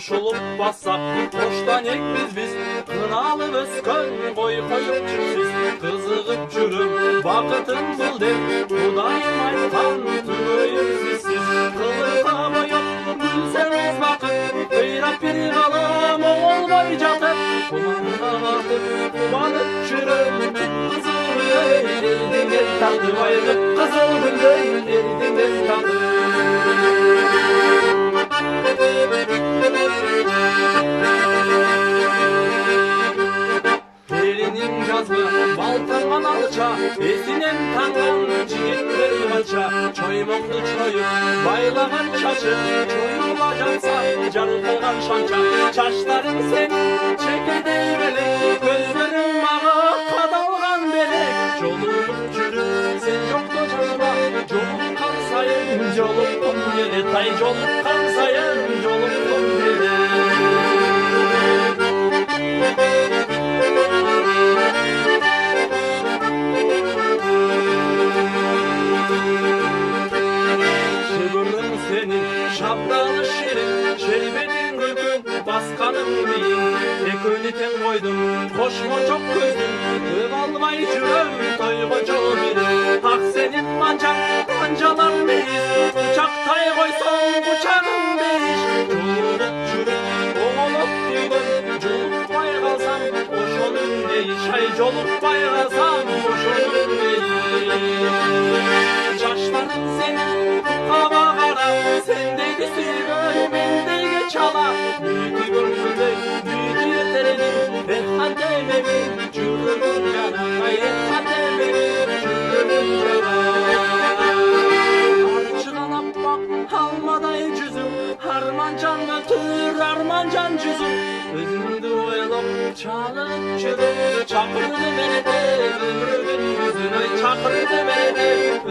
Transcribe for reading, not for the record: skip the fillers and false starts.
koşulup bassak boştan ekmiz biz. Kınalı öskön boy koyup çipsiz kızıgıp çürüm vakıtın bul der. Kudayım aytan tüyüm sizsiz kılıkama yok gülseniz vakıt. Kıyrap bir kalım olmay catıp kumanına bakıp kumanıp çürüm. Kızıl gülden eridin tadı bayılıp kızıl gülden eridin tadı. Elinin cazgı baltangan alça esinen tangan jigitler kaça. Çoymoktu çoyup baylagan çaçı çoyuğa jansa jarılgan şança. Çaşların senin çekirdeği belek gözlerin mağa kadalgan belek. Jolup жүрүп sen жокто жаныма жолуккан сайын жолуккум келет. Ай жолуккан сайын жолуккум келет. Şıbırın senin şaptalı şirin şerbetin gülkün baskanın beyin. Ekönü ten koydum koşma çok gözüm öp almay жүрөм toygo жol biri. Ak senin mancak mancalar beyiz uçaktay koyson uçağın beyiş. Jolup жүрүp оңолоп түйдüm жолукпай kalsam oşonun deyiş. Ay jolukpay kalsam oşonun deyiş. Çaşların senin hava kara sendeydi süygön mendeyge çala. Büyütü gönlümde büyütü yeteredim ethan dememin жүрөгüm жана. Ay ethan dememin жүрөгüm жана. Arçıdan appak almaday жүзүм арманжан өтür арманжан жүзүм. Өзүңдү ойлоп чалып жүрүп чакырды мени деп өмүрдүн жүзүн. Ай чакырды мени деп